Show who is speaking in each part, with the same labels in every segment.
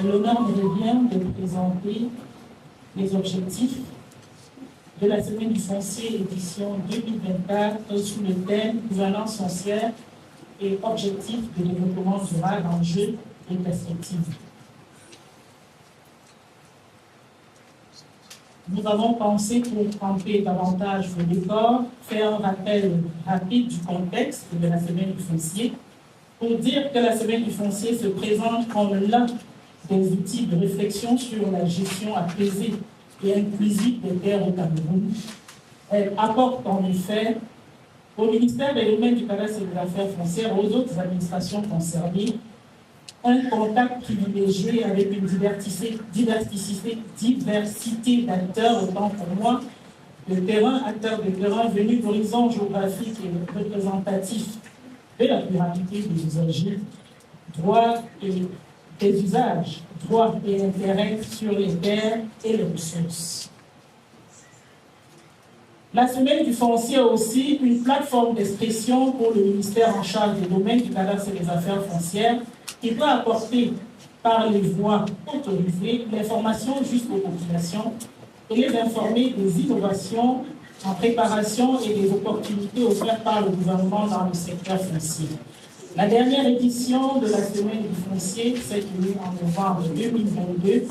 Speaker 1: l'honneur me revient de présenter les objectifs de la Semaine du foncier édition 2024 sous le thème gouvernance foncière et objectifs de développement durable, enjeux et perspectives. Nous avons pensé, pour camper davantage le décor, faire un rappel rapide du contexte de la Semaine du foncier, pour dire que la Semaine du foncier se présente comme l'un des outils de réflexion sur la gestion apaisée et inclusive des terres au Cameroun. Elle apporte en effet au ministère des Domaines, du Cadastre et des Affaires foncières et aux autres administrations concernées un contact privilégié avec une diversité d'acteurs, autant pour moi, acteurs de terrain venus d'horizons géographiques et représentatifs de la pluralité des usagers, droits et des usages, droits et intérêts sur les terres et les ressources. La Semaine du foncier est aussi une plateforme d'expression pour le ministère en charge des domaines du cadastre et des affaires foncières qui doit apporter par les voies autorisées l'information jusqu'aux populations et les informer des innovations en préparation et des opportunités offertes par le gouvernement dans le secteur foncier. La dernière édition de la Semaine du foncier s'est tenue en novembre 2022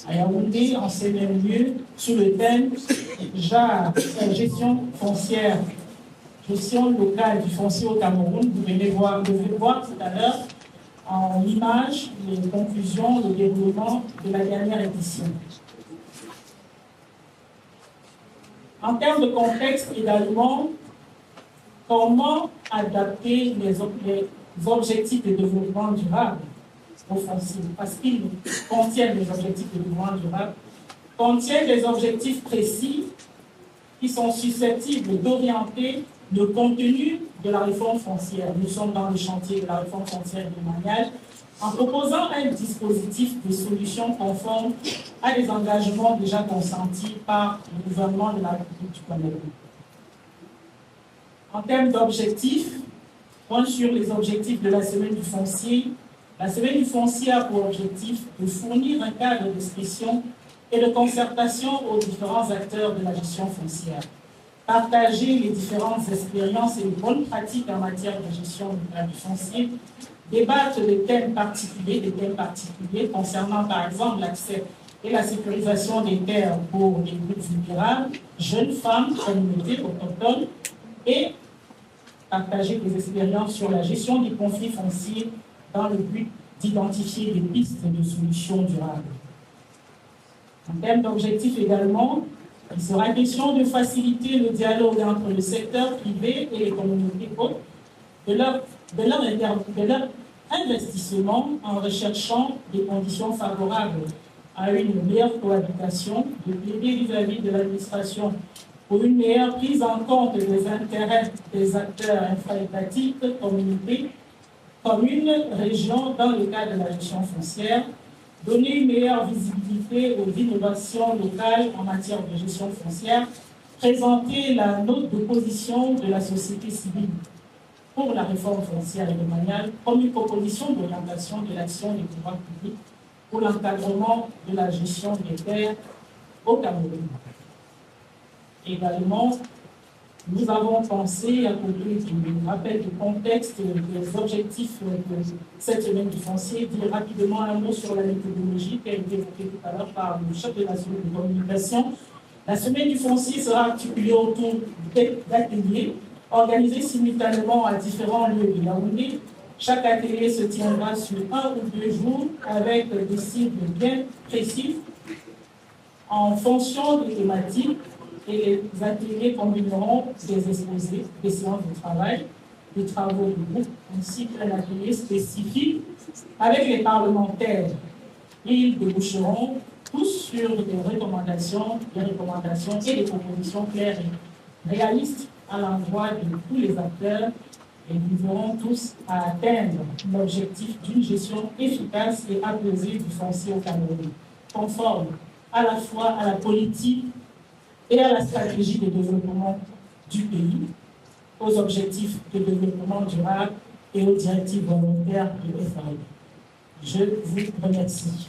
Speaker 1: à Yaoundé, en ces mêmes lieux, sous le thème gestion foncière, gestion locale du foncier au Cameroun. Vous devez voir tout à l'heure en images les conclusions, le déroulement de la dernière édition. En termes de contexte également, comment adapter les objectifs de développement durable au foncier, parce qu'ils contiennent les objectifs de développement durable, contiennent des objectifs précis qui sont susceptibles d'orienter le contenu de la réforme foncière. Nous sommes dans le chantier de la réforme foncière domaniale en proposant un dispositif de solutions conformes à des engagements déjà consentis par le gouvernement de la République du Cameroun. En termes d'objectifs, point sur les objectifs de la Semaine du foncier. La Semaine du foncier a pour objectif de fournir un cadre d'expression et de concertation aux différents acteurs de la gestion foncière, partager les différentes expériences et les bonnes pratiques en matière de gestion du foncier, débattre des thèmes particuliers concernant par exemple l'accès et la sécurisation des terres pour les groupes vulnérables, jeunes femmes, communautés autochtones, et partager des expériences sur la gestion des conflits fonciers dans le but d'identifier des pistes de solutions durables. En termes d'objectifs également, il sera question de faciliter le dialogue entre le secteur privé et les communautés hautes, de leur investissement en recherchant des conditions favorables à une meilleure cohabitation, de plaider vis-à-vis de l'administration pour une meilleure prise en compte des intérêts des acteurs infra-étatiques, communautés, communes, régions dans le cadre de la gestion foncière, donner une meilleure visibilité aux innovations locales en matière de gestion foncière, présenter la note de position de la société civile pour la réforme foncière et domaniale comme une proposition d'orientation de l'action des pouvoirs publics pour l'encadrement de la gestion des terres au Cameroun. Également, nous avons pensé à côté du rappel du contexte des objectifs de cette semaine du foncier, dire rapidement un mot sur la méthodologie qui a été évoquée tout à l'heure par le chef de la cellule de communication. La semaine du foncier sera articulée autour d'ateliers organisés simultanément à différents lieux de Yaoundé. Chaque atelier se tiendra sur 1 ou 2 jours avec des cibles bien précises en fonction des thématiques. Et les ateliers combineront des exposés, des séances de travail, des travaux de groupe, ainsi qu'un atelier spécifique avec les parlementaires. Ils déboucheront tous sur des recommandations et des propositions claires et réalistes à l'endroit de tous les acteurs, et nous aurons tous à atteindre l'objectif d'une gestion efficace et apaisée du foncier au Cameroun, conforme à la fois à la politique et à la stratégie de développement du pays, aux objectifs de développement durable et aux directives volontaires de FAO. Je vous remercie.